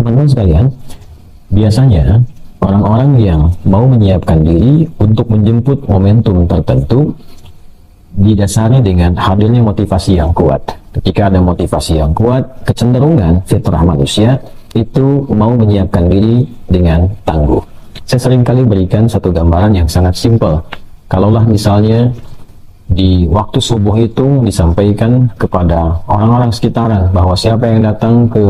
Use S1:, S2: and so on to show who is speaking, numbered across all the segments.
S1: Teman-teman sekalian, biasanya orang-orang yang mau menyiapkan diri untuk menjemput momentum tertentu didasari dengan hadirnya motivasi yang kuat. Ketika ada motivasi yang kuat, kecenderungan fitrah manusia itu mau menyiapkan diri dengan tangguh. Saya seringkali berikan satu gambaran yang sangat simpel. Kalaulah misalnya di waktu subuh itu disampaikan kepada orang-orang sekitaran bahwa siapa yang datang ke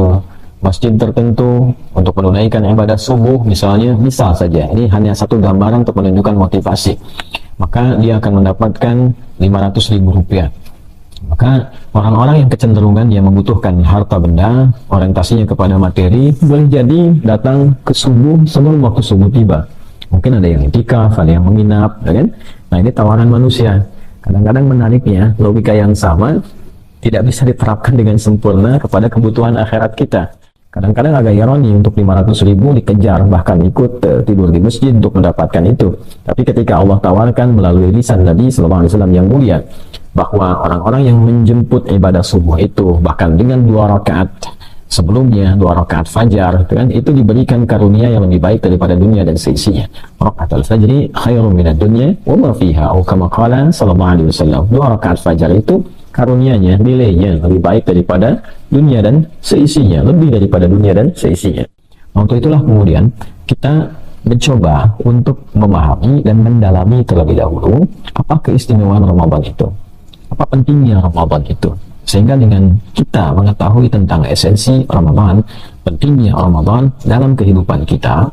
S1: masjid tertentu untuk menunaikan ibadah subuh misalnya, misal saja, ini hanya satu gambaran untuk menunjukkan motivasi, maka dia akan mendapatkan 500.000 rupiah. Maka orang-orang yang kecenderungan yang membutuhkan harta benda, orientasinya kepada materi, boleh jadi datang ke subuh sebelum waktu subuh tiba. Mungkin ada yang itikaf, ada yang menginap, kan? Nah, ini tawaran manusia. Kadang-kadang menariknya, logika yang sama tidak bisa diterapkan dengan sempurna kepada kebutuhan akhirat kita. Kadang-kadang agak ironi, untuk 500.000 dikejar, bahkan ikut tidur di masjid untuk mendapatkan itu. Tapi ketika Allah tawarkan melalui lisan Nabi SAW yang mulia, bahwa orang-orang yang menjemput ibadah subuh itu, bahkan dengan 2 rakaat sebelumnya, 2 rakaat fajar, itu diberikan karunia yang lebih baik daripada dunia dan seisinya. Rakaatul fajri khairum minad dunya wa ma fiha, atau kama qala sallallahu alaihi wasallam. 2 rakaat fajar itu karunianya, nilainya lebih baik daripada dunia dan seisinya, lebih daripada dunia dan seisinya. Untuk itulah kemudian kita mencoba untuk memahami dan mendalami terlebih dahulu apa keistimewaan Ramadan itu, apa pentingnya Ramadan itu, sehingga dengan kita mengetahui tentang esensi Ramadan, pentingnya Ramadan dalam kehidupan kita,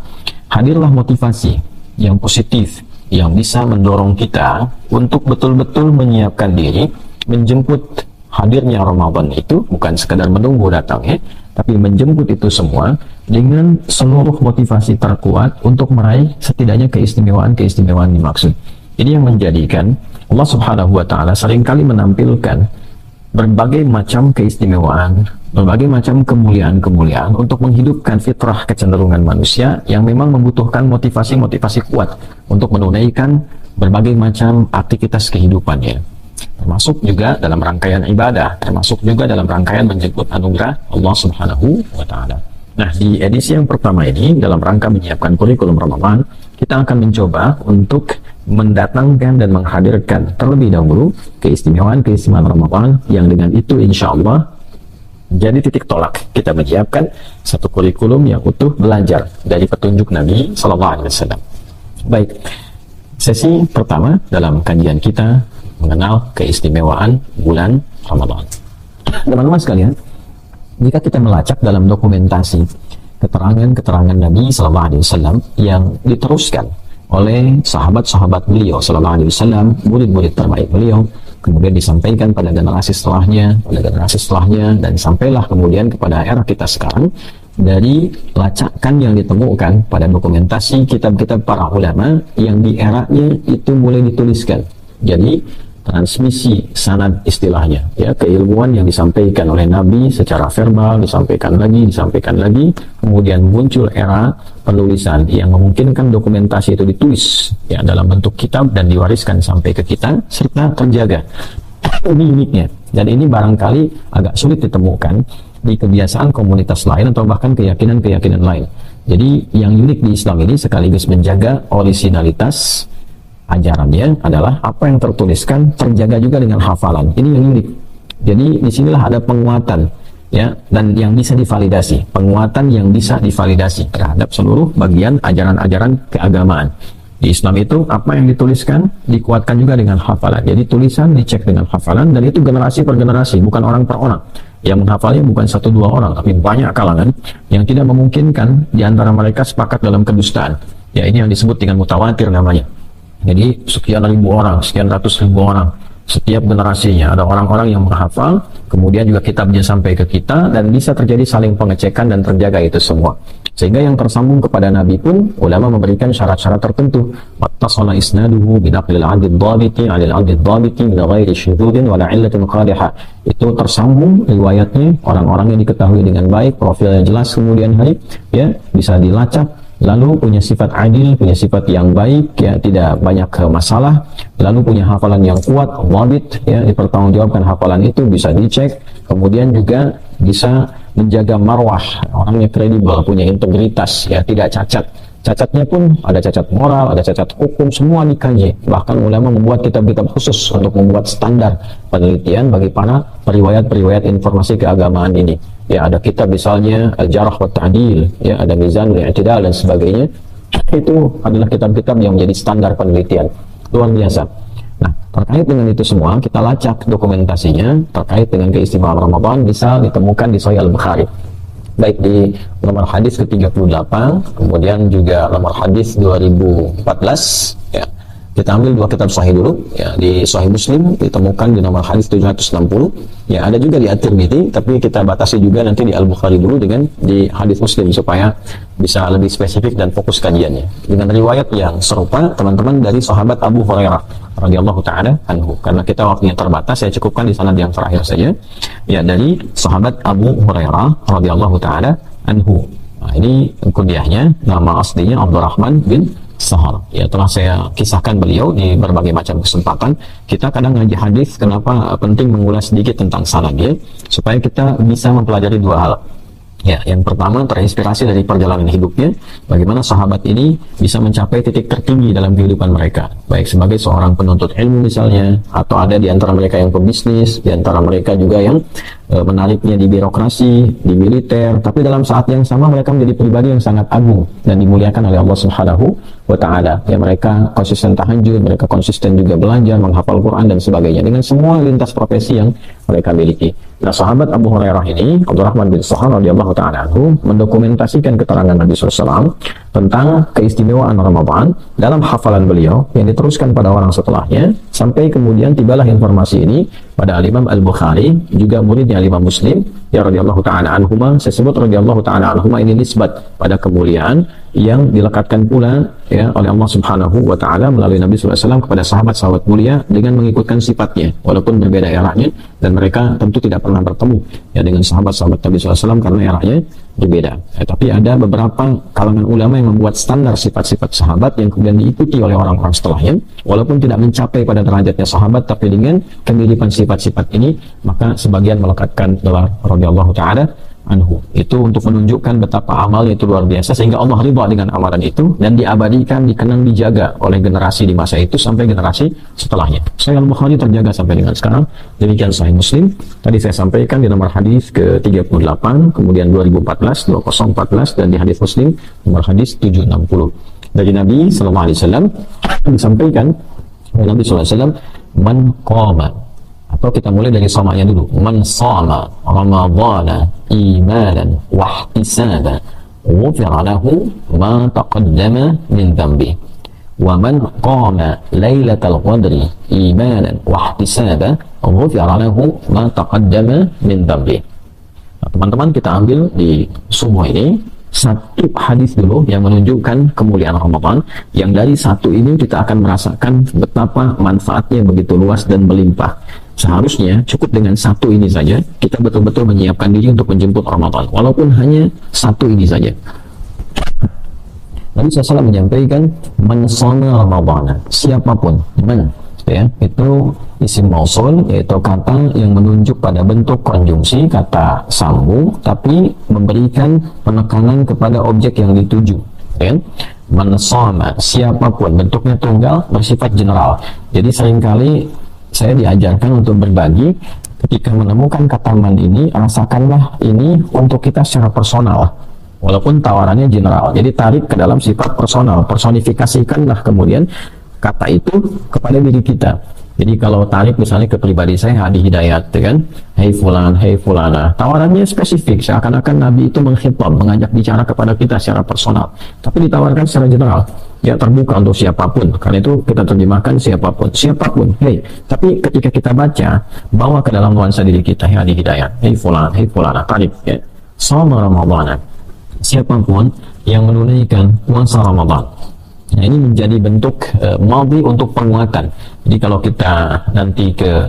S1: hadirlah motivasi yang positif yang bisa mendorong kita untuk betul-betul menyiapkan diri menjemput hadirnya Ramadan itu, bukan sekadar menunggu datangnya, tapi menjemput itu semua dengan seluruh motivasi terkuat untuk meraih setidaknya keistimewaan dimaksud. Ini yang menjadikan Allah Subhanahu wa Ta'ala seringkali menampilkan berbagai macam keistimewaan, berbagai macam kemuliaan-kemuliaan untuk menghidupkan fitrah kecenderungan manusia yang memang membutuhkan motivasi-motivasi kuat untuk menunaikan berbagai macam aktivitas kehidupannya, termasuk juga dalam rangkaian ibadah, termasuk juga dalam rangkaian menjemput anugerah Allah Subhanahu wa Ta'ala. Nah, di edisi yang pertama ini, dalam rangka menyiapkan kurikulum Ramadan, kita akan mencoba untuk mendatangkan dan menghadirkan terlebih dahulu keistimewaan Ramadan, yang dengan itu insya Allah jadi titik tolak kita menyiapkan satu kurikulum yang utuh belajar dari petunjuk Nabi SAW. Baik, sesi pertama dalam kajian kita mengenal keistimewaan bulan Ramadan. Teman-teman sekalian, jika kita melacak dalam dokumentasi keterangan-keterangan Nabi SAW yang diteruskan oleh sahabat-sahabat beliau SAW, murid-murid terbaik beliau, kemudian disampaikan pada generasi setelahnya, dan sampailah kemudian kepada era kita sekarang, dari lacakan yang ditemukan pada dokumentasi kitab-kitab para ulama yang di eranya itu mulai dituliskan. Jadi transmisi sanad istilahnya, ya, keilmuan yang disampaikan oleh Nabi secara verbal disampaikan lagi, kemudian muncul era penulisan yang memungkinkan dokumentasi itu ditulis, ya, dalam bentuk kitab dan diwariskan sampai ke kita serta terjaga. Ini uniknya, dan ini barangkali agak sulit ditemukan di kebiasaan komunitas lain atau bahkan keyakinan-keyakinan lain. Jadi yang unik di Islam ini sekaligus menjaga orisinalitas ajarannya adalah apa yang tertuliskan terjaga juga dengan hafalan. Ini yang unik. Jadi disinilah ada penguatan, ya, dan yang bisa divalidasi, penguatan yang bisa divalidasi terhadap seluruh bagian ajaran-ajaran keagamaan. Di Islam itu apa yang dituliskan dikuatkan juga dengan hafalan. Jadi tulisan dicek dengan hafalan, dan itu generasi per generasi, bukan orang per orang. Yang menghafalnya bukan 1-2 orang, tapi banyak kalangan yang tidak memungkinkan di antara mereka sepakat dalam kedustaan. Ya, ini yang disebut dengan mutawatir namanya. Jadi sekian ribu orang, sekian ratus ribu orang, setiap generasinya ada orang-orang yang menghafal, kemudian juga kitabnya sampai ke kita, dan bisa terjadi saling pengecekan dan terjaga itu semua. Sehingga yang tersambung kepada Nabi pun ulama memberikan syarat-syarat tertentu. Wattasala isnaduhu binaqlil 'adid dhabiti 'alal 'adid dhabiti min ghairi syududin wala 'illatin qadihah. Itu tersambung riwayatnya, orang-orang yang diketahui dengan baik, profilnya jelas kemudian hari, ya, bisa dilacak, lalu punya sifat adil, punya sifat yang baik, ya, tidak banyak masalah, lalu punya hafalan yang kuat, dhabit, ya, dipertanggungjawabkan hafalan itu, bisa dicek, kemudian juga bisa menjaga marwah, orangnya kredibel, punya integritas, ya tidak cacat. Cacatnya pun ada cacat moral, ada cacat hukum, semua dikaji. Bahkan ulama membuat kitab-kitab khusus untuk membuat standar penelitian bagi para periwayat-periwayat informasi keagamaan ini. Ya, ada kitab misalnya Al-Jarh wa Ta'dil, ya, ada Mizanul I'tidal dan sebagainya. Itu adalah kitab-kitab yang menjadi standar penelitian. Luar biasa. Nah, terkait dengan itu semua, kita lacak dokumentasinya terkait dengan keistimewaan Ramadan bisa ditemukan di Sahih Al-Bukhari. Baik di nomor hadis ke-38, kemudian juga nomor hadis 2014, ya. Kita ambil dua kitab sahih dulu, ya. Di Sahih Muslim ditemukan di nomor hadis 760, ya, ada juga di At-Tirmidzi, tapi kita batasi juga nanti di Al-Bukhari dulu dengan di hadis Muslim supaya bisa lebih spesifik dan fokus kajiannya. Dengan riwayat yang serupa, teman-teman, dari sahabat Abu Hurairah radhiyallahu taala anhu. Karena kita waktunya terbatas, saya cukupkan di sanad yang terakhir saja. Ya, dari sahabat Abu Hurairah radhiyallahu taala anhu. Nah, ini kuliahnya, nama aslinya Abdurrahman bin Sahal. Ya, telah saya kisahkan beliau di berbagai macam kesempatan. Kita kadang ngaji hadis, kenapa penting mengulas sedikit tentang sanadnya supaya kita bisa mempelajari dua hal. Ya, yang pertama terinspirasi dari perjalanan hidupnya, bagaimana sahabat ini bisa mencapai titik tertinggi dalam kehidupan mereka, baik sebagai seorang penuntut ilmu misalnya, atau ada di antara mereka yang pebisnis, di antara mereka juga yang menariknya di birokrasi, di militer, tapi dalam saat yang sama mereka menjadi pribadi yang sangat agung dan dimuliakan oleh Allah Subhanahu wa taala. Ya, mereka konsisten tahajud, mereka konsisten juga belajar, menghafal Quran dan sebagainya dengan semua lintas profesi yang mereka miliki. Nah, sahabat Abu Hurairah ini, Abdurrahman bin Sahal radhiyallahu taala anhu, mendokumentasikan keterangan Nabi SAW tentang keistimewaan Ramadan dalam hafalan beliau yang diteruskan pada orang setelahnya, sampai kemudian tibalah informasi ini pada Al-Imam Al-Bukhari, juga muridnya Al-Imam Muslim, ya radhiyallahu taala anhuma. Saya sebut radhiyallahu taala anhuma ini nisbat pada kemuliaan yang dilekatkan pula, ya, oleh Allah Subhanahu wa taala melalui Nabi SAW kepada sahabat-sahabat mulia dengan mengikutkan sifatnya walaupun berbeda eranya, dan mereka tentu tidak pernah bertemu, ya, dengan sahabat-sahabat Nabi SAW karena eranya berbeda. Tapi ada beberapa kalangan ulama yang membuat standar sifat-sifat sahabat yang kemudian diikuti oleh orang-orang setelahnya, walaupun tidak mencapai pada derajatnya sahabat, tapi dengan kemiripan sifat-sifat ini maka sebagian melekatkan gelar radhiyallahu taala anhu. Itu untuk menunjukkan betapa amalnya itu luar biasa, sehingga Allah ridha dengan amalan itu dan diabadikan, dikenang, dijaga oleh generasi di masa itu sampai generasi setelahnya. Sahih Al-Bukhari terjaga sampai dengan sekarang. Demikian Sahih Muslim, tadi saya sampaikan di nomor hadis ke-38, kemudian 2014, 2014, dan di hadis Muslim nomor hadis 760. Dari Nabi sallallahu alaihi wasallam disampaikan oleh Nabi sallallahu alaihi wasallam, man qama, atau kita mulai dari somanya dulu, man sama ramadhana imanan wa ihtisaban ghufira lahu ma taqaddama min dhanbi wa man qama lailatal qadri imanan wa ihtisaban ghufira lahu ma taqaddama min dhanbi. Nah, teman-teman, kita ambil di semua ini satu hadis dulu yang menunjukkan kemuliaan Ramadan, yang dari satu ini kita akan merasakan betapa manfaatnya begitu luas dan melimpah. Seharusnya cukup dengan satu ini saja kita betul-betul menyiapkan diri untuk menjemput Ramadan, walaupun hanya satu ini saja. Nabi SAW menyampaikan, man shoma Ramadan, siapapun, man, ya, itu isim mausul, yaitu kata yang menunjuk pada bentuk konjungsi, kata sambung, tapi memberikan penekanan kepada objek yang dituju, ya. Man shoma, siapapun, bentuknya tunggal, bersifat general. Jadi seringkali saya diajarkan untuk berbagi, ketika menemukan kata man ini, rasakanlah ini untuk kita secara personal, walaupun tawarannya general. Jadi tarik ke dalam sifat personal, personifikasikanlah kemudian kata itu kepada diri kita. Jadi kalau tarik misalnya ke pribadi saya, Hadi Hidayat, kan, hei fulan, hei fulana, tawarannya spesifik, seakan-akan Nabi itu menghitab, mengajak bicara kepada kita secara personal, tapi ditawarkan secara general, ya, terbuka untuk siapapun. Karena itu kita terjemahkan siapapun, hei. Tapi ketika kita baca, bawa ke dalam nuansa diri kita, hei Hadi Hidayat, hei fulan, hei fulana, tarik, ya, shoma Ramadan, siapapun yang menunaikan puasa Ramadan. Nah, ini menjadi bentuk madhi untuk penguatan. Jadi kalau kita nanti ke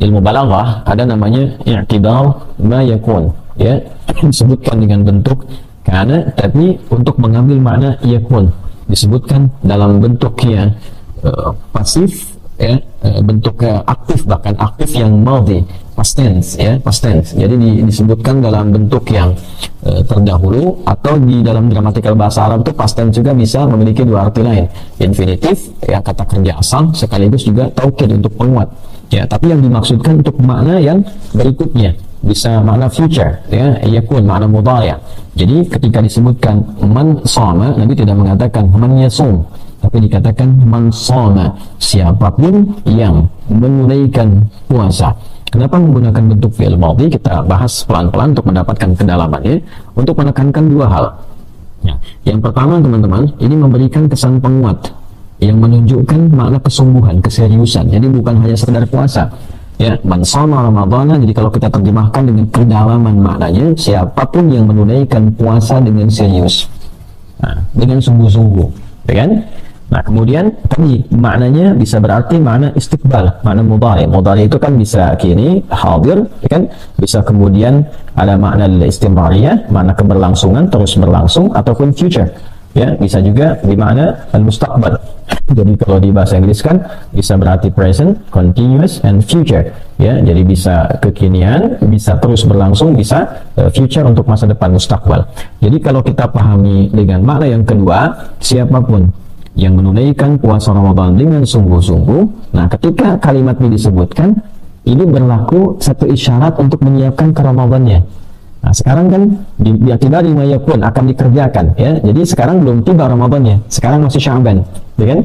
S1: ilmu balaghah, ada namanya i'tidal ma yakun, ya, disebutkan dengan bentuk kana, tapi untuk mengambil makna yakun disebutkan dalam bentuknya pasif, ya, bentuk aktif, bahkan aktif yang madhi, past tense ya, past tense. Jadi disebutkan dalam bentuk yang terdahulu, atau di dalam gramatikal bahasa Arab itu past tense juga bisa memiliki dua arti lain. Infinitif ya, kata kerja asal, sekaligus juga taukid untuk penguat. Ya, tapi yang dimaksudkan untuk makna yang berikutnya, bisa makna future ya, yakun makna mudhari'. Jadi ketika disebutkan man shama, Nabi tidak mengatakan man yasum, tapi dikatakan man shama, siapapun yang menunaikan puasa. Kenapa menggunakan bentuk fi'il madhi? Kita bahas pelan-pelan untuk mendapatkan kedalamannya, untuk menekankan dua hal. Ya, yang pertama teman-teman, ini memberikan kesan penguat yang menunjukkan makna kesungguhan, keseriusan. Jadi bukan hanya sekedar puasa. Ya, man shama Ramadhana, jadi kalau kita terjemahkan dengan kedalaman maknanya, siapapun yang menunaikan puasa dengan serius, dengan sungguh-sungguh, ya kan? Nah, kemudian tadi maknanya bisa berarti makna istiqbal, makna mudhari'. Mudhari' itu kan bisa kini, hadir, ya kan? Bisa kemudian ada makna istimrariyah, makna keberlangsungan, terus berlangsung, ataupun future. Ya, bisa juga bermakna al-mustaqbal. Jadi kalau di bahasa Inggris kan bisa berarti present, continuous, and future. Ya, jadi bisa kekinian, bisa terus berlangsung, bisa future untuk masa depan, mustaqbal. Jadi kalau kita pahami dengan makna yang kedua, siapapun yang menunaikan puasa Ramadan dengan sungguh-sungguh. Nah, ketika kalimat ini disebutkan, ini berlaku satu isyarat untuk menyiapkan ke Ramadannya. Nah, sekarang kan diakibari mayakun akan dikerjakan ya. Jadi sekarang belum tiba Ramadannya, sekarang masih Sya'ban, ya kan?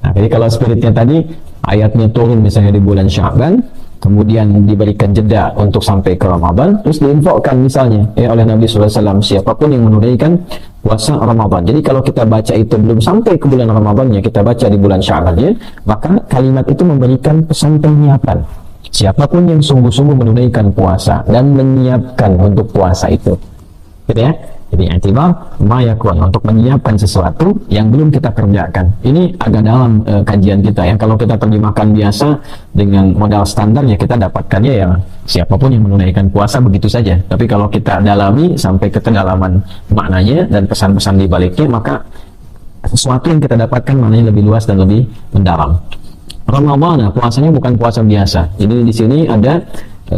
S1: Nah, jadi kalau spiritnya tadi ayatnya turun misalnya di bulan Sya'ban, kemudian diberikan jeda untuk sampai ke Ramadan, terus diinfokan misalnya ya oleh Nabi SAW, siapapun yang menunaikan puasa Ramadan. Jadi kalau kita baca itu belum sampai ke bulan Ramadannya, kita baca di bulan Sya'bannya, maka kalimat itu memberikan pesan penyiapan. Siapapun yang sungguh-sungguh menunaikan puasa dan menyiapkan untuk puasa itu, gitu ya. Jadi i'tibar mayakun, untuk menyiapkan sesuatu yang belum kita kerjakan. Ini agak dalam kajian kita ya. Kalau kita terjemahkan biasa dengan modal standar ya, kita dapatkannya ya siapapun yang menunaikan puasa begitu saja. Tapi kalau kita dalami sampai ke kedalaman maknanya dan pesan-pesan di baliknya, maka sesuatu yang kita dapatkan maknanya lebih luas dan lebih mendalam. Ramadhan, puasanya bukan puasa biasa. Jadi di sini ada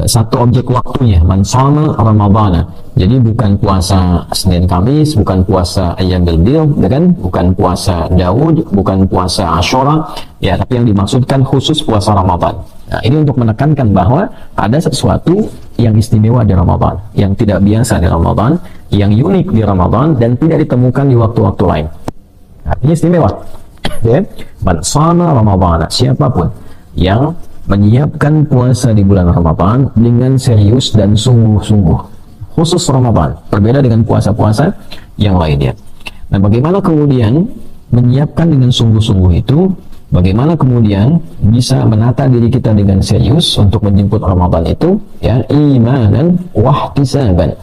S1: satu objek waktunya, man shama Ramadhana. Jadi bukan puasa Senin Kamis, bukan puasa Ayyamul Bid, ya kan? Bukan puasa Daud, bukan puasa Asyura, ya, tapi yang dimaksudkan khusus puasa Ramadan. Nah, ini untuk menekankan bahwa ada sesuatu yang istimewa di Ramadan, yang tidak biasa di Ramadan, yang unik di Ramadan dan tidak ditemukan di waktu-waktu lain. Artinya istimewa. Ya, man shama Ramadhana, siapapun yang menyiapkan puasa di bulan Ramadan dengan serius dan sungguh-sungguh, khusus Ramadan, berbeda dengan puasa-puasa yang lainnya. Nah, bagaimana kemudian menyiapkan dengan sungguh-sungguh itu? Bagaimana kemudian bisa menata diri kita dengan serius untuk menjemput Ramadan itu? Ya, imanan wahtisaban.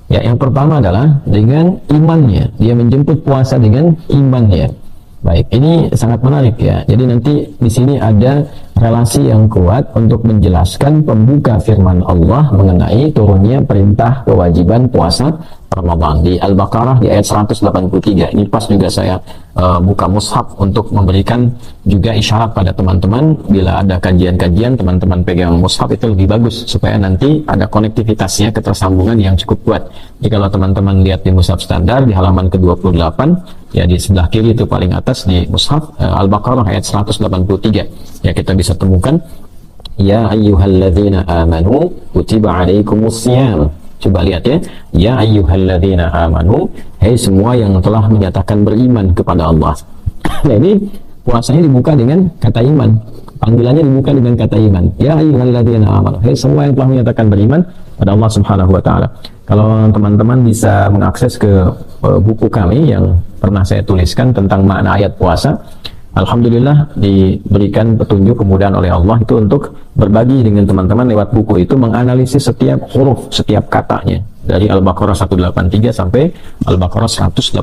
S1: Ya, yang pertama adalah dengan imannya, dia menjemput puasa dengan imannya. Baik, ini sangat menarik ya. Jadi nanti di sini ada relasi yang kuat untuk menjelaskan pembuka firman Allah mengenai turunnya perintah kewajiban puasa Ramadan di Al-Baqarah di ayat 183. Ini pas juga saya buka mushaf untuk memberikan juga isyarat pada teman-teman, bila ada kajian-kajian teman-teman pegang mushaf itu lebih bagus supaya nanti ada konektivitasnya, ketersambungan yang cukup kuat. Jadi kalau teman-teman lihat di mushaf standar di halaman ke-28 ya, di sebelah kiri itu paling atas di mushaf Al-Baqarah ayat 183 ya, kita bisa temukan ya ayyuhalladzina amanu kutiba alaikumussyam. Coba lihat ya, ya ayyuhalladzina amanu, hai semua yang telah menyatakan beriman kepada Allah. Nah, ini puasanya dibuka dengan kata iman, panggilannya dibuka dengan kata iman, ya ayyuhalladzina amanu, hai semua yang telah menyatakan beriman pada Allah Subhanahu wa taala. Kalau teman-teman bisa mengakses ke buku kami yang pernah saya tuliskan tentang makna ayat puasa, alhamdulillah diberikan petunjuk kemudahan oleh Allah itu untuk berbagi dengan teman-teman lewat buku itu, menganalisis setiap huruf, setiap katanya dari Al-Baqarah 183 sampai Al-Baqarah 187.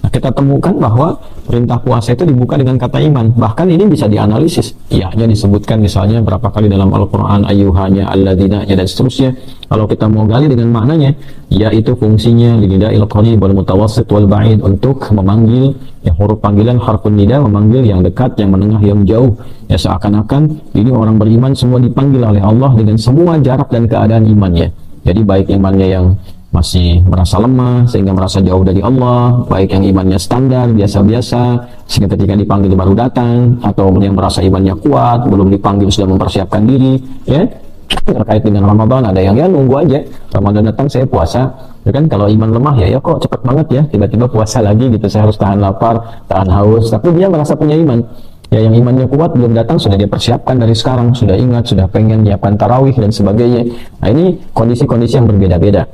S1: Nah, kita temukan bahwa perintah puasa itu dibuka dengan kata iman. Bahkan ini bisa dianalisis. Ya, disebutkan misalnya berapa kali dalam Al-Quran, ayyuhanya, alladzina, dan seterusnya. Kalau kita mau gali dengan maknanya, yaitu fungsinya linida'il qarib wal mutawassit wal ba'id, untuk memanggil ya, huruf panggilan harfun nida, memanggil yang dekat, yang menengah, yang jauh. Ya seakan-akan ini orang beriman semua dipanggil oleh Allah dengan semua jarak dan keadaan imannya. Jadi baik imannya yang masih merasa lemah sehingga merasa jauh dari Allah, baik yang imannya standar biasa-biasa sehingga ketika dipanggil baru datang, atau yang merasa imannya kuat belum dipanggil sudah mempersiapkan diri. Ya terkait dengan Ramadan, ada yang ya nunggu aja Ramadan datang saya puasa, ya kan. Kalau iman lemah ya kok cepet banget ya tiba-tiba puasa lagi gitu, saya harus tahan lapar, tahan haus. Tapi dia merasa punya iman. Ya yang imannya kuat belum datang sudah dia persiapkan dari sekarang, sudah ingat, sudah pengen nyiapkan tarawih dan sebagainya. Nah ini kondisi-kondisi yang berbeda-beda.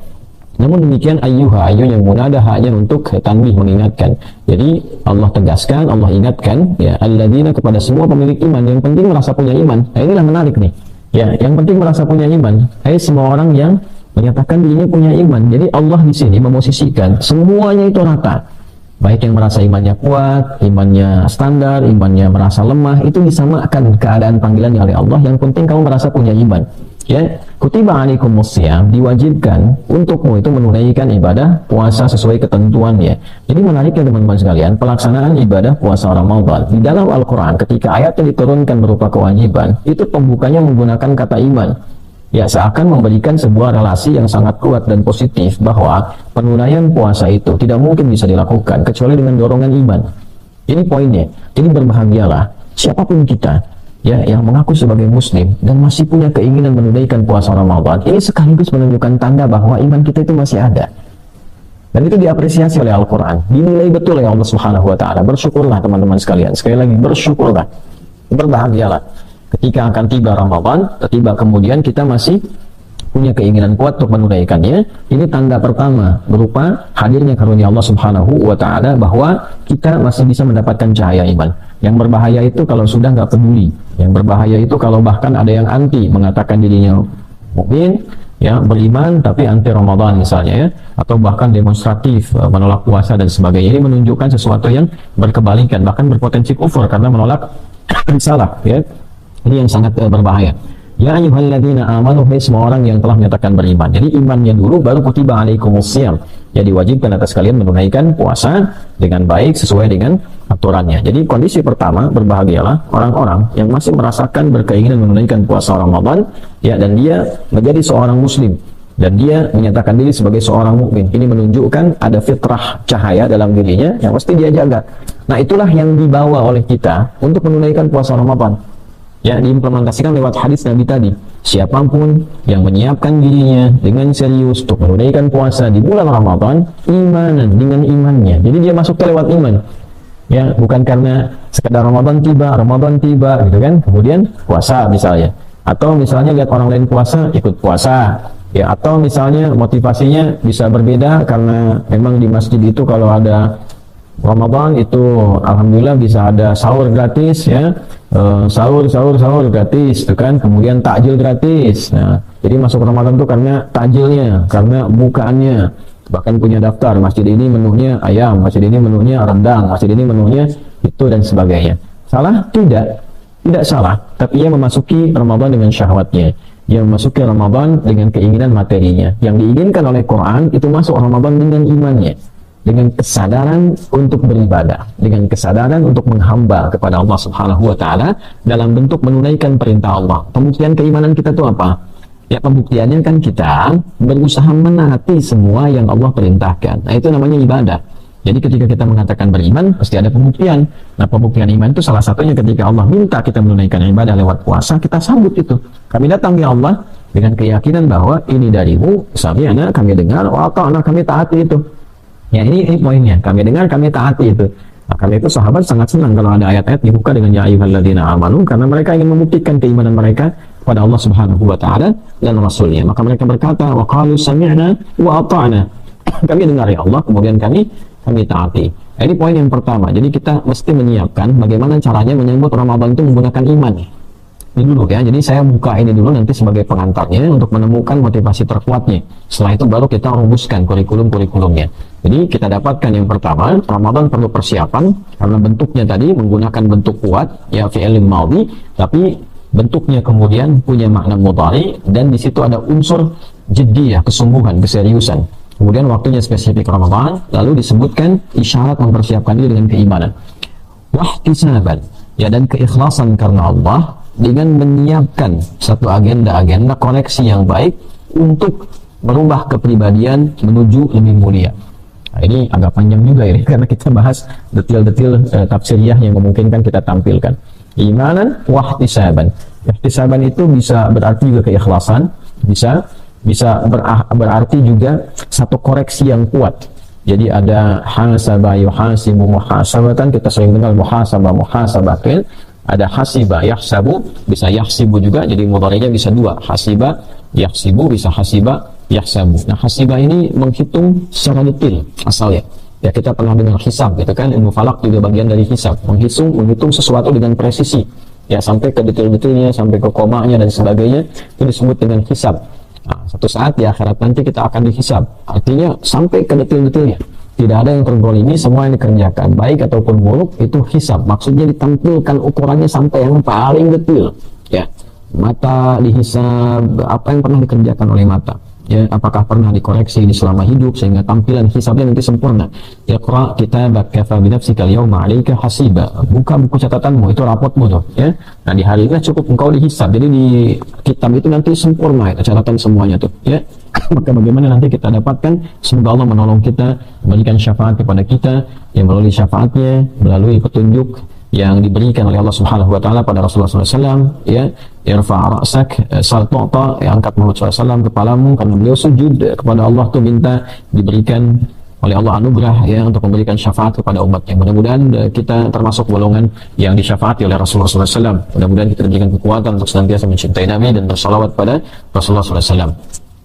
S1: Namun demikian ayu yang munada hanya untuk tanbih, mengingatkan. Jadi Allah tegaskan, Allah ingatkan ya alladzina, kepada semua pemilik iman, yang penting merasa punya iman. Nah inilah menarik nih. Ya, yang penting merasa punya iman. Semua orang yang menyatakan dirinya punya iman. Jadi Allah di sini memosisikan semuanya itu rata. Baik yang merasa imannya kuat, imannya standar, imannya merasa lemah, itu disamakan keadaan panggilannya oleh Allah. Yang penting kamu merasa punya iman. Ya, kutiba alaikumus syiyam, diwajibkan untukmu itu menunaikan ibadah puasa sesuai ketentuannya. Jadi menariknya teman-teman sekalian, pelaksanaan ibadah puasa Ramadan di dalam Al-Quran ketika ayatnya diturunkan berupa kewajiban, itu pembukanya menggunakan kata iman. Ya seakan memberikan sebuah relasi yang sangat kuat dan positif bahwa penunaian puasa itu tidak mungkin bisa dilakukan kecuali dengan dorongan iman. Ini poinnya. Jadi berbahagialah siapapun kita ya yang mengaku sebagai muslim dan masih punya keinginan menunaikan puasa Ramadan. Ini sekaligus menunjukkan tanda bahwa iman kita itu masih ada. Dan itu diapresiasi oleh Al-Quran, dinilai betul oleh Allah Subhanahu wa Ta'ala. Bersyukurlah teman-teman sekalian. Sekali lagi bersyukurlah, berbahagialah ketika akan tiba Ramadan, tiba kemudian kita masih punya keinginan kuat untuk menunaikannya. Ini tanda pertama berupa hadirnya karunia Allah Subhanahu wa Ta'ala bahwa kita masih bisa mendapatkan cahaya iman. Yang berbahaya itu kalau sudah nggak peduli. Yang berbahaya itu kalau bahkan ada yang anti, mengatakan dirinya mukmin, ya beriman tapi anti Ramadan misalnya, ya, atau bahkan demonstratif menolak puasa dan sebagainya. Ini menunjukkan sesuatu yang berkebalikan, bahkan berpotensi kufur karena menolak risalah. Ya, ini yang sangat berbahaya. Ya ayyuhalladzina amanu, hai semua orang yang telah menyatakan beriman. Jadi imannya dulu baru kutiba alaikumus syiyam. Ya diwajibkan atas kalian menunaikan puasa dengan baik sesuai dengan aturannya. Jadi kondisi pertama, berbahagialah orang-orang yang masih merasakan berkeinginan menunaikan puasa Ramadan ya, dan dia menjadi seorang muslim dan dia menyatakan diri sebagai seorang mukmin. Ini menunjukkan ada fitrah cahaya dalam dirinya yang mesti dia jaga. Nah itulah yang dibawa oleh kita untuk menunaikan puasa Ramadan. Ya diimplementasikan lewat hadis Nabi tadi. Siapapun yang menyiapkan dirinya dengan serius untuk menunaikan puasa di bulan Ramadan, imanan dengan imannya. Jadi dia masuknya lewat iman. Ya, bukan karena sekedar Ramadan tiba gitu kan, kemudian puasa misalnya. Atau misalnya lihat orang lain puasa, ikut puasa. Ya, atau misalnya motivasinya bisa berbeda karena memang di masjid itu kalau ada Ramadan itu alhamdulillah bisa ada sahur gratis ya, sahur gratis itu kan, kemudian takjil gratis. Nah jadi masuk Ramadan itu karena takjilnya, karena bukaannya, bahkan punya daftar masjid ini menunya ayam, masjid ini menunya rendang, masjid ini menunya itu dan sebagainya. Salah? Tidak salah, tapi ia memasuki Ramadan dengan syahwatnya, ia memasuki Ramadan dengan keinginan materinya. Yang diinginkan oleh Quran itu masuk Ramadan dengan imannya, dengan kesadaran untuk beribadah, dengan kesadaran untuk menghamba kepada Allah Subhanahu wa Ta'ala dalam bentuk menunaikan perintah Allah. Pembuktian keimanan kita itu apa? Ya pembuktiannya kan kita berusaha menaati semua yang Allah perintahkan. Nah itu namanya ibadah. Jadi ketika kita mengatakan beriman, pasti ada pembuktian. Nah pembuktian iman itu salah satunya ketika Allah minta kita menunaikan ibadah lewat puasa, kita sambut itu. Kami datang ya Allah dengan keyakinan bahwa ini darimu, sami'na, kami dengar, wa ata'na, kami taati itu. Ya ini poinnya, kami dengar, kami taati itu. Nah, karena itu sahabat sangat senang kalau ada ayat-ayat dibuka dengan ya ayyuhalladzina amanu, karena mereka ingin membuktikan keimanan mereka pada Allah Subhanahu wa Ta'ala dan Rasulnya. Maka mereka berkata, wa qalu sami'na wa ata'na. Kami dengar ya Allah, kemudian kami taati. Nah, ini poin yang pertama. Jadi kita mesti menyiapkan bagaimana caranya menyambut Ramadan itu menggunakan iman. Ini dulu ya, jadi saya buka ini dulu nanti sebagai pengantarnya untuk menemukan motivasi terkuatnya. Setelah itu baru kita rumuskan kurikulum-kurikulumnya. Jadi kita dapatkan yang pertama, Ramadan perlu persiapan karena bentuknya tadi menggunakan bentuk kuat ya fi'il madhi, tapi bentuknya kemudian punya makna mudhari dan di situ ada unsur jiddiyah, kesungguhan, keseriusan. Kemudian waktunya spesifik Ramadan, lalu disebutkan isyarat mempersiapkan diri dengan keimanan. Wahtisaban, ya, dan keikhlasan karena Allah dengan menyiapkan satu agenda koneksi yang baik untuk merubah kepribadian menuju lebih mulia. Nah, ini agak panjang juga ini karena kita bahas detil-detil tafsiriyah yang memungkinkan kita tampilkan. Imanan wahtisaban. Ihtisaban itu bisa berarti juga keikhlasan, bisa berarti juga satu koreksi yang kuat. Jadi ada hasaba yuhasibu muhasabatan, kita sering dengar muhasabatin. Ada hasiba yahsabu, bisa yahsibu juga, jadi mudhari'nya bisa dua, hasiba yahsibu, bisa hasiba yahsabu. Nah, hasiba ini menghitung secara detail asalnya. Ya, kita pernah dengar hisab gitu kan, ilmu falak juga bagian dari hisab, menghitung sesuatu dengan presisi. Ya, sampai ke detail-detailnya, sampai ke komanya dan sebagainya, itu disebut dengan hisab. Nah, satu saat di akhirat nanti kita akan dihisab, artinya sampai ke detail-detailnya. Tidak ada yang terzalimi, semua yang dikerjakan baik ataupun buruk itu hisab, maksudnya ditampilkan ukurannya sampai yang paling detail. Ya, mata dihisab, apa yang pernah dikerjakan oleh mata, ya, apakah pernah dikoreksi di selama hidup sehingga tampilan hisabnya nanti sempurna. Iqra kitabaka kafa bi nafsika al-yawma 'alaika hasiba. Buka buku catatanmu, itu rapotmu tuh, ya. Nah, di hari ini cukup engkau dihisab. Jadi di kitab itu nanti sempurna itu catatan semuanya tuh, ya. Maka bagaimana nanti kita dapatkan, semoga Allah menolong kita, memberikan syafaat kepada kita, yang melalui syafaatnya, melalui petunjuk yang diberikan oleh Allah Subhanahu wa taala pada Rasulullah SAW, ya, irfa' ra'sak sal tu'ta, ya, angkat mulut SAW kepalamu, karena beliau sujud kepada Allah tuh minta diberikan oleh Allah anugerah, ya, untuk memberikan syafaat kepada umatnya. Mudah-mudahan kita termasuk golongan yang disyafaati oleh Rasulullah SAW. Mudah-mudahan kita diberikan kekuatan untuk senantiasa mencintai Nabi dan bersalawat pada Rasulullah SAW.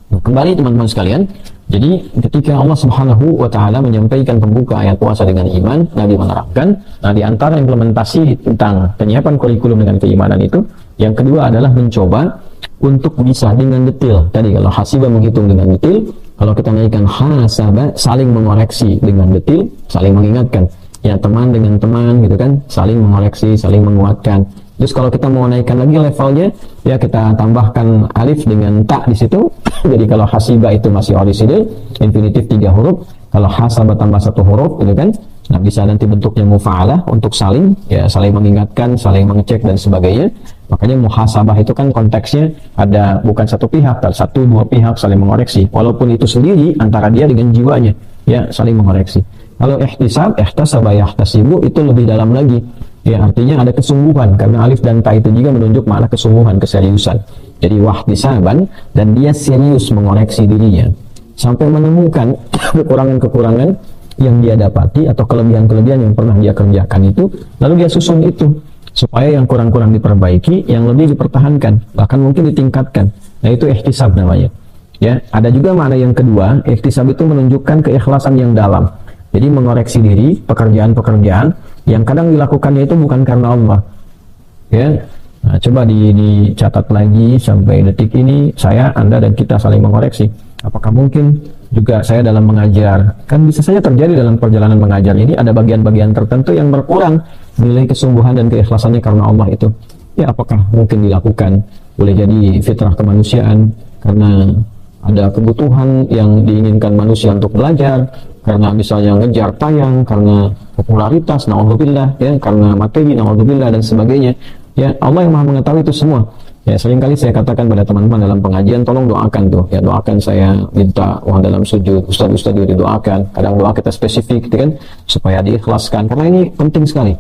S1: Kembali teman-teman sekalian, jadi ketika Allah Subhanahu wa taala menyampaikan pembuka ayat puasa dengan iman, Nabi menerapkan. Nah, di antara implementasi tentang penyiapan kurikulum dengan keimanan itu, yang kedua adalah mencoba untuk bisa dengan detail. Tadi kalau hasibah menghitung dengan detail, kalau kita naikkan hasabah, saling mengoreksi dengan detail, saling mengingatkan. Ya, teman dengan teman gitu kan, saling mengoreksi, saling menguatkan. Terus kalau kita mau naikkan lagi levelnya, ya, kita tambahkan alif dengan tak di situ. Jadi kalau hasibah itu masih orisinil, infinitif 3 huruf. Kalau hasabah tambah 1 huruf, gitu kan. Nah, bisa nanti bentuknya mufa'alah untuk saling, ya, saling mengingatkan, saling mengecek dan sebagainya. Makanya muhasabah itu kan konteksnya ada bukan satu pihak, tapi 1-2 pihak saling mengoreksi. Walaupun itu sendiri antara dia dengan jiwanya, ya, saling mengoreksi. Kalau ihtisab, ihtasaba yahtasibu, itu lebih dalam lagi. Ya, artinya ada kesungguhan, karena alif dan ta itu juga menunjuk makna kesungguhan, keseriusan. Jadi wahtisaban, dan dia serius mengoreksi dirinya sampai menemukan kekurangan-kekurangan yang dia dapati atau kelebihan-kelebihan yang pernah dia kerjakan itu, lalu dia susun itu supaya yang kurang-kurang diperbaiki, yang lebih dipertahankan, bahkan mungkin ditingkatkan. Nah, itu ihtisab namanya. Ya, ada juga makna yang kedua, ihtisab itu menunjukkan keikhlasan yang dalam. Jadi mengoreksi diri, pekerjaan-pekerjaan yang kadang dilakukannya itu bukan karena Allah. Ya, nah, coba dicatat lagi sampai detik ini, saya, Anda, dan kita saling mengoreksi. Apakah mungkin juga saya dalam mengajar, kan bisa saja terjadi dalam perjalanan mengajar ini ada bagian-bagian tertentu yang berkurang nilai kesungguhan dan keikhlasannya karena Allah itu. Ya, apakah mungkin dilakukan? Boleh jadi fitrah kemanusiaan, karena ada kebutuhan yang diinginkan manusia untuk belajar, karena misalnya ngejar tayang, karena popularitas, na'udzubillah, ya, karena materi, na'udzubillah, dan sebagainya. Ya, Allah yang Maha mengetahui itu semua. Ya, seringkali saya katakan pada teman-teman dalam pengajian, tolong doakan tuh, ya, doakan, saya minta uang dalam sujud, ustaz-ustaz juga didoakan. Kadang doa kita spesifik, gitu kan, supaya diikhlaskan, karena ini penting sekali.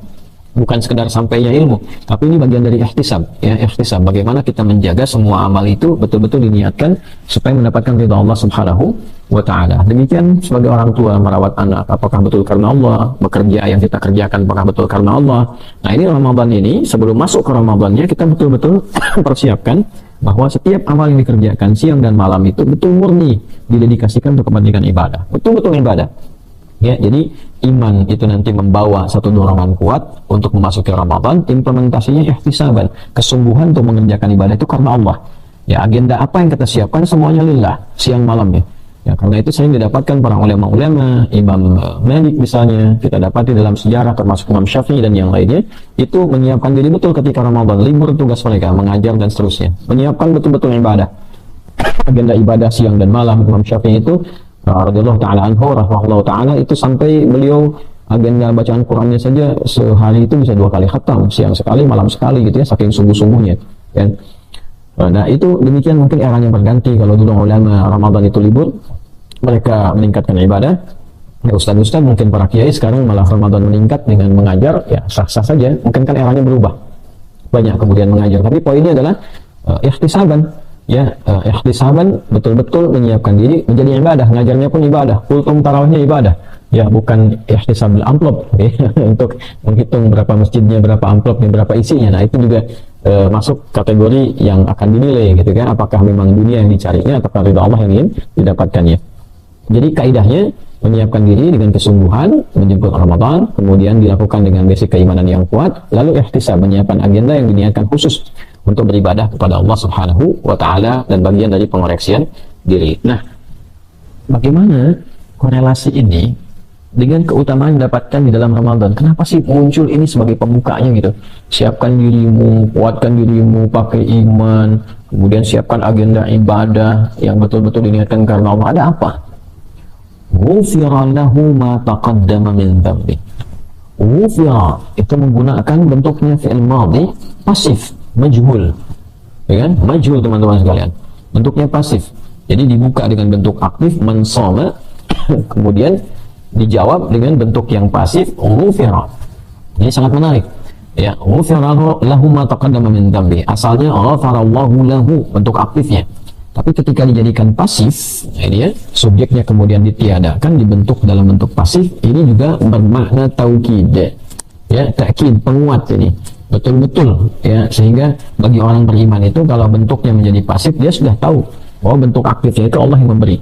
S1: Bukan sekedar sampainya ilmu, tapi ini bagian dari ihtisab, ya, ihtisab. Bagaimana kita menjaga semua amal itu betul-betul diniatkan supaya mendapatkan ridha Allah Subhanahu wa taala. Demikian sebagai orang tua merawat anak, apakah betul karena Allah? Bekerja yang kita kerjakan apakah betul karena Allah? Nah, ini Ramadan ini, sebelum masuk ke Ramadannya, kita betul-betul persiapkan bahwa setiap amal yang dikerjakan siang dan malam itu betul murni didedikasikan untuk kepentingan ibadah, betul-betul ibadah. Ya, jadi iman itu nanti membawa satu dorongan kuat untuk memasuki Ramadan. Implementasinya ihtisaban, kesungguhan untuk mengerjakan ibadah itu karena Allah. Ya, agenda apa yang kita siapkan semuanya lillah, siang malamnya. Ya, karena itu sering didapatkan para ulama-ulama, Imam Malik misalnya, kita dapati dalam sejarah termasuk Imam Syafi'i dan yang lainnya, itu menyiapkan diri betul ketika Ramadan, libur tugas mereka, mengajar dan seterusnya. Menyiapkan betul-betul ibadah. agenda ibadah siang dan malam. Imam Syafi'i itu radhiyallahu taala anhu rahimahullahu taala itu sampai beliau agenda bacaan Qur'annya saja sehari itu bisa 2 kali khatam, siang sekali, malam sekali gitu ya, saking sungguh-sungguhnya kan. Nah itu demikian, mungkin eranya berganti. Kalau dulu ulama Ramadan itu libur, mereka meningkatkan ibadah. Ya ustaz-ustaz, mungkin para kiai sekarang malah Ramadan meningkat dengan mengajar, ya sah-sah saja. Mungkin kan eranya berubah, banyak kemudian mengajar. Tapi poinnya adalah ihtisaban, ya ihtisaban, betul-betul menyiapkan diri menjadi ibadah. Ngajarnya pun ibadah, kultum tarawihnya ibadah, ya bukan ihtisab amplop ya, untuk menghitung berapa masjidnya, berapa amplopnya, berapa isinya. Nah itu juga masuk kategori yang akan dinilai gitu kan, apakah memang dunia yang dicarinya ataukah ridha Allah yang ingin didapatkannya. Jadi kaidahnya menyiapkan diri dengan kesungguhan menjemput Ramadan, kemudian dilakukan dengan basic keimanan yang kuat, lalu ihtisab, menyiapkan agenda yang diniatkan khusus untuk beribadah kepada Allah Subhanahu wa taala dan bagian dari pengoreksian diri. Nah, bagaimana korelasi ini dengan keutamaan yang didapatkan di dalam Ramadan? Kenapa sih muncul ini sebagai pembukanya gitu? Siapkan dirimu, kuatkan dirimu pakai iman, kemudian siapkan agenda ibadah yang betul-betul diniatkan karena Allah. Ada apa? Ghufira lahu ma taqaddama min dhanbi. Ghufira itu menggunakan bentuknya fi'il madhi pasif, majhul. Ya kan? Majhul teman-teman sekalian. Bentuknya pasif. Jadi dibuka dengan bentuk aktif, man shoma, kemudian dijawab dengan bentuk yang pasif, ghufira. Ini sangat menarik. Ya, ghufira lahu ma taqaddama min dhanbi. Asalnya ghafarallahu lahu, bentuk aktifnya. Tapi ketika dijadikan pasif, ini ya, subjeknya kemudian ditiadakan, dibentuk dalam bentuk pasif, ini juga bermakna taukid, ya, takkid, penguat ini, betul-betul, ya, sehingga bagi orang beriman itu kalau bentuknya menjadi pasif, dia sudah tahu bahwa bentuk aktifnya itu Allah yang memberi.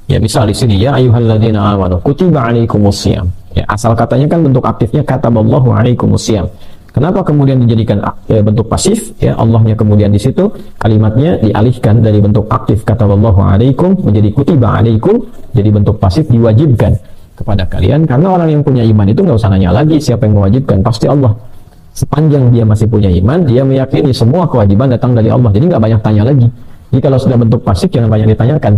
S1: Ya, misal di sini ya ayyuhalladzina amanu kutiba alaikumusiyam. Ya, asal katanya kan bentuk aktifnya kataballahu alaikumusiyam. Kenapa kemudian dijadikan bentuk pasif? Ya, Allahnya kemudian di situ kalimatnya dialihkan dari bentuk aktif kataballahu alaikum menjadi kutiba alaikum, jadi bentuk pasif, diwajibkan kepada kalian. Karena orang yang punya iman itu nggak usah nanya lagi siapa yang mewajibkan, pasti Allah. Sepanjang dia masih punya iman, dia meyakini semua kewajiban datang dari Allah, jadi nggak banyak tanya lagi. Jadi kalau sudah bentuk pasif jangan banyak ditanyakan.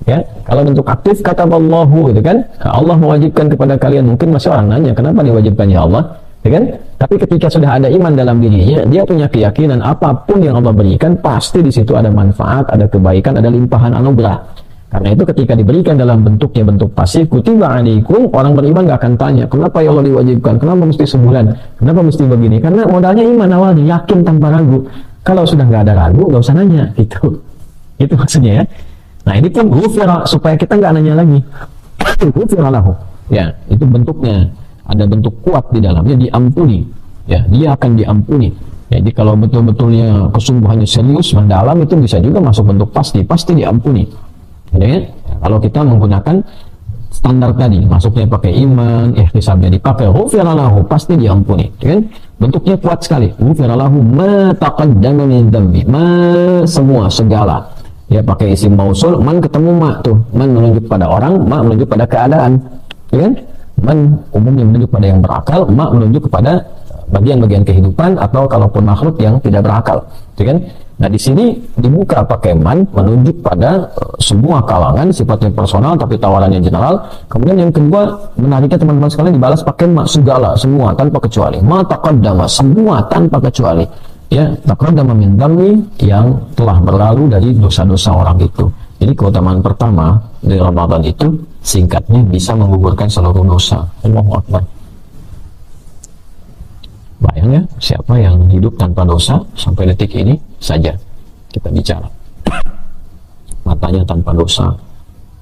S1: Ya, kalau bentuk aktif kataballahu gitu kan, Allah mewajibkan kepada kalian, mungkin masih orang nanya kenapa diwajibkan ya Allah. Ya kan? Tapi ketika sudah ada iman dalam dirinya, dia punya keyakinan apapun yang Allah berikan pasti di situ ada manfaat, ada kebaikan, ada limpahan anugerah. Karena itu ketika diberikan dalam bentuknya bentuk pasif, kutiba alaikum, orang beriman gak akan tanya kenapa ya Allah diwajibkan, kenapa mesti sebulan, kenapa mesti begini, karena modalnya iman awalnya, yakin tanpa ragu. Kalau sudah nggak ada ragu, nggak usah nanya gitu. Itu maksudnya ya. Nah ini pun ghufira, supaya kita nggak nanya lagi. Ghufira lahu. Ya, itu bentuknya. Ada bentuk kuat di dalamnya, diampuni. Ya, dia akan diampuni. Ya, jadi kalau betul-betulnya kesungguhannya serius, mendalam, itu bisa juga masuk bentuk pasti diampuni. Ya, kalau kita menggunakan standar tadi, masuknya pakai iman, ihtisabnya dipakai, ghufira lahu, pasti diampuni. Ya, bentuknya kuat sekali. Ghufira lahu ma taqaddama min dhanbi. Ma, semua, segala. Ya, pakai isim mausul, man ketemu ma tuh. Man menunjuk pada orang, ma menunjuk pada keadaan. Ya kan? Man umumnya menunjuk pada yang berakal, ma menunjuk kepada bagian-bagian kehidupan atau kalaupun makhluk yang tidak berakal, gitu kan? Nah di sini dibuka pakai man menunjuk pada semua kalangan, sifatnya personal tapi tawarannya general. Kemudian yang kedua menariknya teman-teman sekalian dibalas pakai ma, segala, semua tanpa kecuali. Ma taqaddama, semua tanpa kecuali. Ya, taqaddama min dhanbi, yang telah berlalu dari dosa-dosa orang itu. Jadi keutamaan pertama dari Ramadan itu singkatnya bisa menggugurkan seluruh dosa. Allahu Akbar. Bayang ya, siapa yang hidup tanpa dosa sampai detik ini saja kita bicara. Matanya tanpa dosa,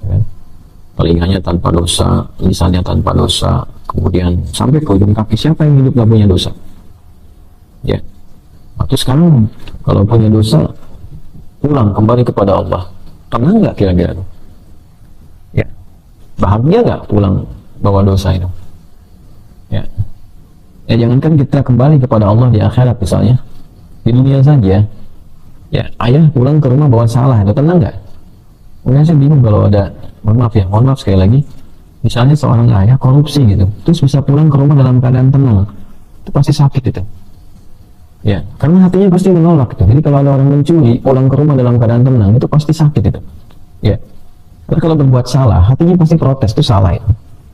S1: ya, telinganya tanpa dosa, lisannya tanpa dosa, kemudian sampai ke ujung kaki, siapa yang hidup gak punya dosa? Ya. Atau sekarang kalau punya dosa, pulang kembali kepada Allah. Tenang nggak kira-kira tuh? Ya, bahagia nggak pulang bawa dosa itu? Ya, ya jangankan kita kembali kepada Allah di akhirat misalnya, di dunia saja. Ya, ayah pulang ke rumah bawa salah, itu tenang nggak? Mungkin saya bingung kalau ada, mohon maaf sekali lagi, misalnya seorang ayah korupsi gitu, terus bisa pulang ke rumah dalam keadaan tenang, itu pasti sakit itu. Ya, karena hatinya pasti menolak itu. Jadi kalau ada orang mencuri, pulang ke rumah dalam keadaan tenang, itu pasti sakit itu. Ya, karena kalau berbuat salah, hatinya pasti protes, itu salah itu.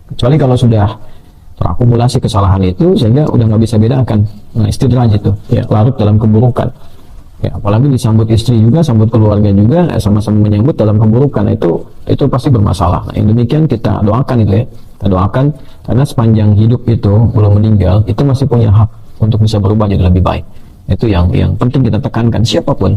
S1: Kecuali kalau sudah terakumulasi kesalahan itu, sehingga udah nggak bisa bedakan. Nah, istidraj itu, ya, larut dalam keburukan. Ya, apalagi disambut istri juga, sambut keluarga juga, sama-sama menyambut dalam keburukan, itu pasti bermasalah. Nah, yang demikian kita doakan itu ya. Kita doakan, karena sepanjang hidup itu belum meninggal, itu masih punya hak untuk bisa berubah jadi lebih baik. Itu yang penting kita tekankan. Siapapun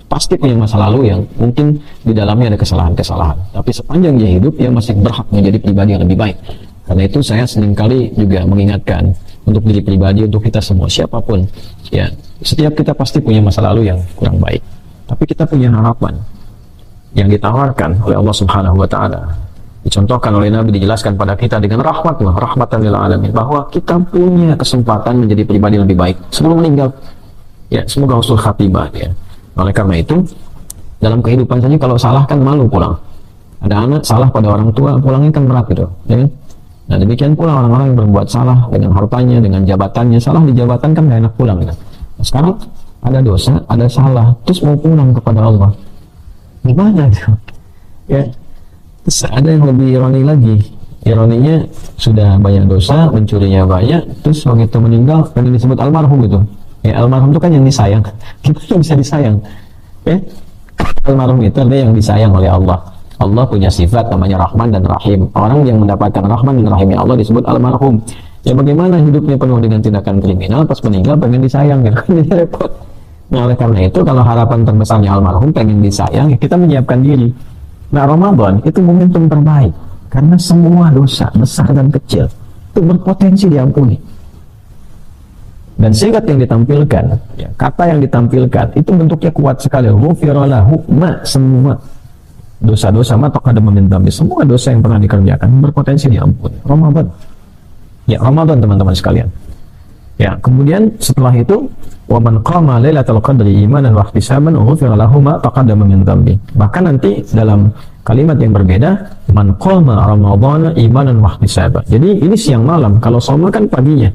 S1: pasti punya masa lalu yang mungkin di dalamnya ada kesalahan-kesalahan, tapi sepanjang dia hidup, dia masih berhak menjadi pribadi yang lebih baik. Karena itu saya seringkali juga mengingatkan untuk diri pribadi, untuk kita semua, siapapun ya, setiap kita pasti punya masa lalu yang kurang baik, tapi kita punya harapan yang ditawarkan oleh Allah Subhanahu wa Ta'ala, dicontohkan oleh Nabi, dijelaskan pada kita dengan rahmatan lil alamin, bahwa kita punya kesempatan menjadi pribadi yang lebih baik sebelum meninggal. Ya, semoga husnul khatimah ya. Oleh karena itu, dalam kehidupan saja kalau salah kan malu pulang. Ada anak salah pada orang tua, pulangnya kan berat gitu, ya kan? Nah, demikian pula orang-orang yang berbuat salah dengan hartanya, dengan jabatannya. Salah di jabatan kan gak enak pulang gitu. Nah, sekarang ada dosa, ada salah, terus mau pulang kepada Allah, gimana itu? Ya, terus ada yang lebih ironi lagi. Ironinya, sudah banyak dosa, mencurinya banyak, terus begitu meninggal pengen disebut almarhum gitu. Ya, almarhum itu kan yang disayang. Kita bisa disayang. Ya, almarhum itu adalah yang disayang oleh Allah. Allah punya sifat namanya Rahman dan Rahim. Orang yang mendapatkan Rahman dan Rahimnya Allah disebut almarhum. Ya, bagaimana hidupnya penuh dengan tindakan kriminal, pas meninggal pengen disayang gitu. Jadi repot. Nah, oleh karena itu, kalau harapan terbesarnya almarhum pengen disayang, ya kita menyiapkan diri. Nah, Ramadan itu momentum terbaik, karena semua dosa besar dan kecil itu berpotensi diampuni. Dan sigat yang ditampilkan, ya, kata yang ditampilkan itu bentuknya kuat sekali. Ghufira lahu ma, semua dosa-dosa ma taqaddama min dzambi, semua dosa yang pernah dikerjakan berpotensi diampuni. Ramadan. Ya, Ramadan teman-teman sekalian. Ya, kemudian setelah itu, wa man qama lailatul qadri imanan wa ihtisaban ghufira lahu ma taqaddama min dzambi. Bahkan nanti dalam kalimat yang berbeda, man qama ramadhana imanan wa ihtisaban. Jadi ini siang malam, kalau shoma kan paginya.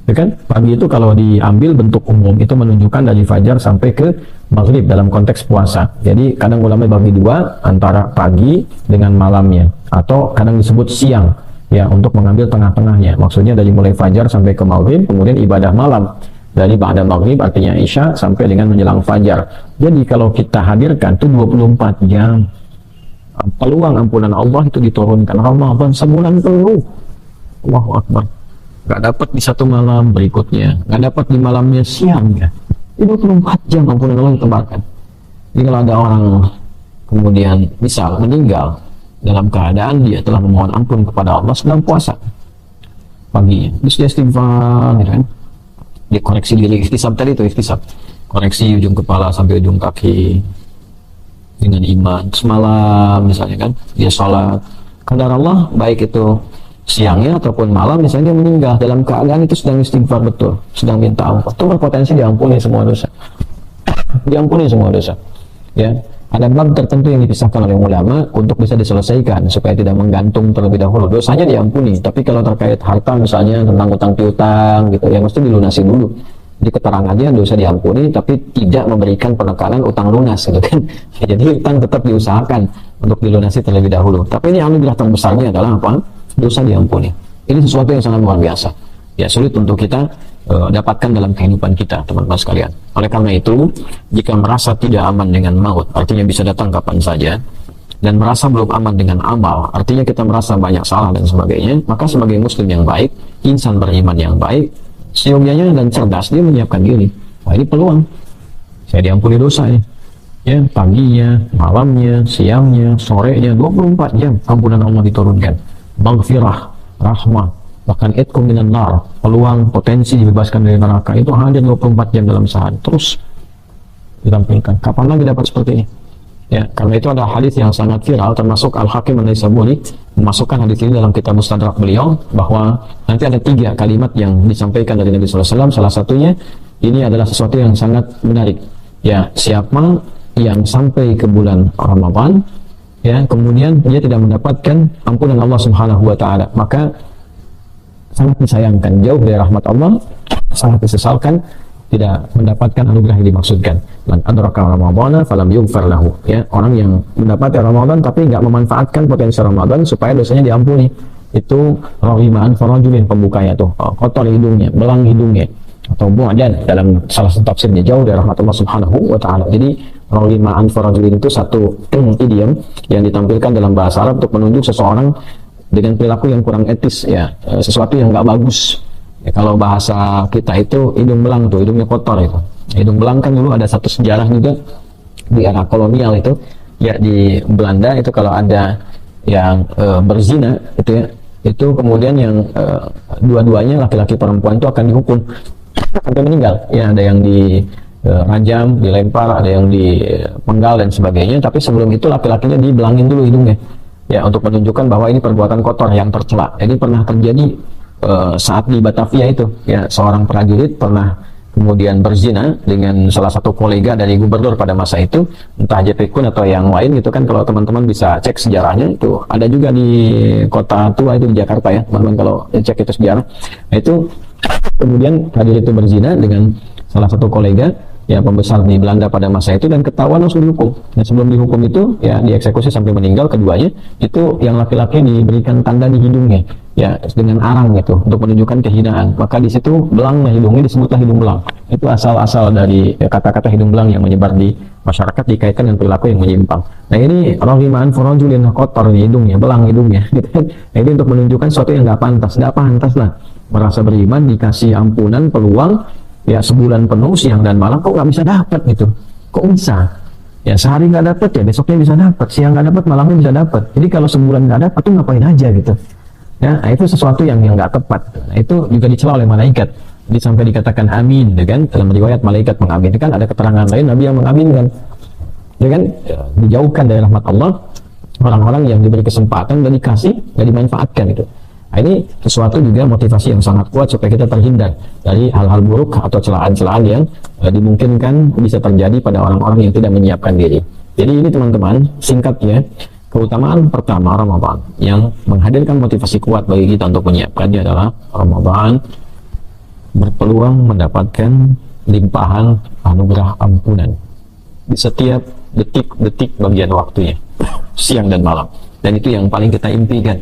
S1: Ya kan? Pagi itu kalau diambil bentuk umum itu menunjukkan dari fajar sampai ke maghrib dalam konteks puasa. Jadi kadang ulama bagi dua antara pagi dengan malamnya, atau kadang disebut siang ya, untuk mengambil tengah-tengahnya. Maksudnya dari mulai fajar sampai ke maghrib, kemudian ibadah malam dari ba'da maghrib artinya isya sampai dengan menjelang fajar. Jadi kalau kita hadirkan itu 24 jam peluang ampunan Allah itu diturunkan. Ramadan sebulan penuh. Allahu Akbar. Gak dapat di satu malam berikutnya, gak dapat di malamnya siangnya. Itu 24 jam ampunan Allah ditebarkan. Jadi kalau ada orang kemudian misal meninggal dalam keadaan dia telah memohon ampun kepada Allah sedang puasa paginya, terus dia istighfar, kan? Dia koreksi diri, ihtisab tadi itu ihtisab, koreksi ujung kepala sampai ujung kaki dengan iman. Semalam misalnya kan dia sholat, kadar Allah baik itu siangnya ataupun malam misalnya dia meninggal dalam keadaan itu sedang istighfar betul, sedang minta ampun, itu berpotensi diampuni semua dosa. Diampuni semua dosa. Ya, ada bab tertentu yang dipisahkan oleh ulama untuk bisa diselesaikan supaya tidak menggantung terlebih dahulu. Dosanya diampuni, tapi kalau terkait harta misalnya tentang utang piutang gitu ya mesti dilunasi dulu. Di keterangannya dosa diampuni tapi tidak memberikan penekanan utang lunas gitu kan. Jadi utang tetap diusahakan untuk dilunasi terlebih dahulu. Tapi ini anugerah terbesarnya adalah apa? Dosa diampuni. Ini sesuatu yang sangat luar biasa. Ya, sulit untuk kita dapatkan dalam kehidupan kita, teman-teman sekalian. Oleh karena itu, jika merasa tidak aman dengan maut, artinya bisa datang kapan saja, dan merasa belum aman dengan amal, artinya kita merasa banyak salah dan sebagainya, maka sebagai muslim yang baik, insan beriman yang baik, seyogyanya dan cerdas, dia menyiapkan diri. Wah, ini peluang. Saya diampuni dosa ya. Ya, paginya, malamnya, siangnya, sorenya, 24 jam ampunan Allah diturunkan. Maghfirah, rahmah, bahkan itqum minan nar, peluang potensi dibebaskan dari neraka itu hadir 24 jam dalam sehari, terus ditampilkan. Kapan lagi dapat seperti ini? Ya, karena itu ada hadis yang sangat viral, termasuk Al-Hakim An-Naisaburi memasukkan hadis ini dalam kitab Mustadrak beliau, bahwa nanti ada 3 kalimat yang disampaikan dari Nabi SAW. Salah satunya ini adalah sesuatu yang sangat menarik. Ya, siapa yang sampai ke bulan Ramadan ya, kemudian dia tidak mendapatkan ampunan Allah Subhanahu wa Ta'ala, maka sangat disayangkan, jauh dari rahmat Allah, sangat disesalkan, tidak mendapatkan anugerah yang dimaksudkan. Man adraka ramadhana falam yughfar lahu, ya, orang yang mendapati Ramadan tapi nggak memanfaatkan potensi Ramadan supaya dosanya diampuni. Itu rahimaan farajulin, pembukanya tuh, kotor hidungnya, belang hidungnya, atau bu'dan dalam salah satu tafsirnya, jauh dari rahmat Allah Subhanahu wa taala. Jadi rahimaan farajulin itu satu idiom yang ditampilkan dalam bahasa Arab untuk menunjuk seseorang dengan perilaku yang kurang etis, ya, sesuatu yang nggak bagus. Ya, kalau bahasa kita itu hidung belang tuh, hidungnya kotor itu. Hidung belang kan dulu ada satu sejarah juga di era kolonial itu, ya, di Belanda itu kalau ada yang berzina itu, ya, itu kemudian yang dua-duanya laki-laki perempuan itu akan dihukum sampai meninggal. Ya, ada yang dirajam, dilempar, ada yang dipenggal dan sebagainya. Tapi sebelum itu laki-lakinya dibelangin dulu hidungnya, ya, untuk menunjukkan bahwa ini perbuatan kotor yang tercela. Jadi pernah terjadi saat di Batavia itu, ya, seorang prajurit pernah kemudian berzina dengan salah satu kolega dari gubernur pada masa itu, entah JP Kun atau yang lain gitu kan. Kalau teman-teman bisa cek sejarahnya, itu ada juga di kota tua itu di Jakarta, ya teman-teman, kalau cek itu sejarah. Nah, itu kemudian prajurit itu berzina dengan salah satu kolega, ya, pembesar di Belanda pada masa itu, dan ketahuan langsung dihukum. Dan sebelum dihukum itu, ya, dieksekusi sampai meninggal keduanya. Itu yang laki-laki diberikan tanda di hidungnya, ya, dengan arang gitu untuk menunjukkan kehinaan. Maka di situ belangnya hidungnya disebutlah hidung belang. Itu asal-asal dari kata-kata hidung belang yang menyebar di masyarakat dikaitkan dengan perilaku yang menyimpang. Nah, ini rahimaan farajulin, kotor nih hidungnya, belang hidungnya gitu kan. Nah, ini untuk menunjukkan sesuatu yang nggak pantas lah. Merasa beriman, dikasih ampunan, peluang, ya, sebulan penuh siang dan malam, kok nggak bisa dapat gitu? Kok bisa? Ya, sehari nggak dapat, ya besoknya bisa dapat, siang nggak dapat, malamnya bisa dapat. Jadi kalau sebulan nggak dapat tuh ngapain aja gitu? Ya, nah, itu sesuatu yang nggak tepat. Nah, itu juga dicela oleh malaikat. Jadi sampai dikatakan amin, ya kan? Dalam riwayat malaikat mengaminkan, ada keterangan lain Nabi yang mengaminkan, ya kan? Ya, dijauhkan dari rahmat Allah orang-orang yang diberi kesempatan dan dikasih dan dimanfaatkan itu. Nah, ini sesuatu juga motivasi yang sangat kuat supaya kita terhindar dari hal-hal buruk atau celaan-celaan yang dimungkinkan bisa terjadi pada orang-orang yang tidak menyiapkan diri. Jadi ini teman-teman, singkatnya, keutamaan pertama Ramadan yang menghadirkan motivasi kuat bagi kita untuk menyiapkannya adalah Ramadan berpeluang mendapatkan limpahan anugerah ampunan di setiap detik-detik bagian waktunya, siang dan malam. Dan itu yang paling kita impikan.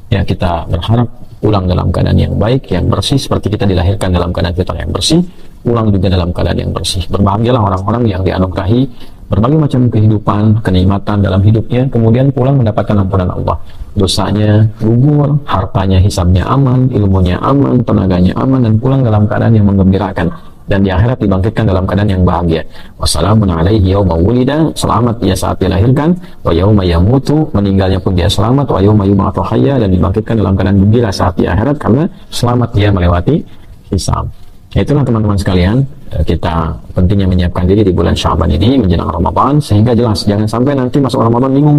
S1: Ya, kita berharap pulang dalam keadaan yang baik, yang bersih, seperti kita dilahirkan dalam keadaan fitrah yang bersih, pulang juga dalam keadaan yang bersih. Berbahagialah orang-orang yang dianugerahi berbagai macam kehidupan, kenikmatan dalam hidupnya, kemudian pulang mendapatkan ampunan Allah. Dosanya gugur, hartanya, hisabnya aman, ilmunya aman, tenaganya aman, dan pulang dalam keadaan yang menggembirakan. Dan di akhirat dibangkitkan dalam keadaan yang bahagia. Wassalamun alaihi yauma wulida, selamat dia saat dilahirkan, wa yauma yamutu, meninggalnya pun dia selamat, wa yauma yub'atsu hayya, dan dibangkitkan dalam keadaan gembira saat di akhirat karena selamat dia melewati hisab. Itulah teman-teman sekalian, kita pentingnya menyiapkan diri di bulan Sya'ban ini menjelang Ramadan, sehingga jelas jangan sampai nanti masuk Ramadan bingung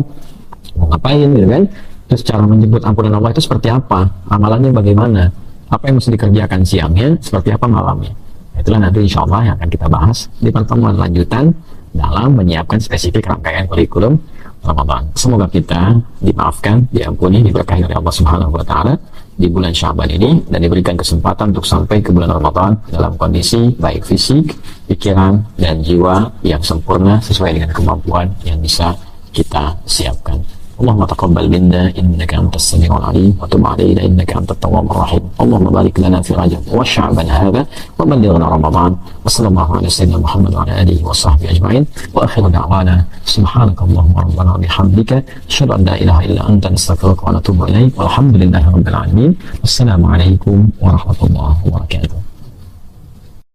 S1: mau ngapain gitu kan. Terus cara menjemput ampunan Allah itu seperti apa, amalannya bagaimana, apa yang mesti dikerjakan siangnya, seperti apa malamnya. Itulah nanti insya Allah yang akan kita bahas di pertemuan lanjutan dalam menyiapkan spesifik rangkaian kurikulum Ramadan. Semoga kita dimaafkan, diampuni, diberkahi oleh Allah Subhanahu wa Ta'ala di bulan Sya'ban ini, dan diberikan kesempatan untuk sampai ke bulan Ramadan dalam kondisi baik fisik, pikiran, dan jiwa yang sempurna sesuai dengan kemampuan yang bisa kita siapkan. Allahumma taqabbal minna innaka antas samiul alim wa tub alaina innaka antat tawwabur rahim. Allahumma barik lana fi Rajab wa Sya'ban hadha wa ballighna Ramadan. Wa sallallahu ala sayyidina Muhammad wa ala alihi wa sahbihi ajma'in. Wa akhiru da'wana subhanakallahumma rabbana wa bihamdika asyhadu an la ilaha illa anta astaghfiruka wa atubu ilaik. Walhamdulillahi rabbil alamin. Wassalamu alaikum warahmatullahi wabarakatuh.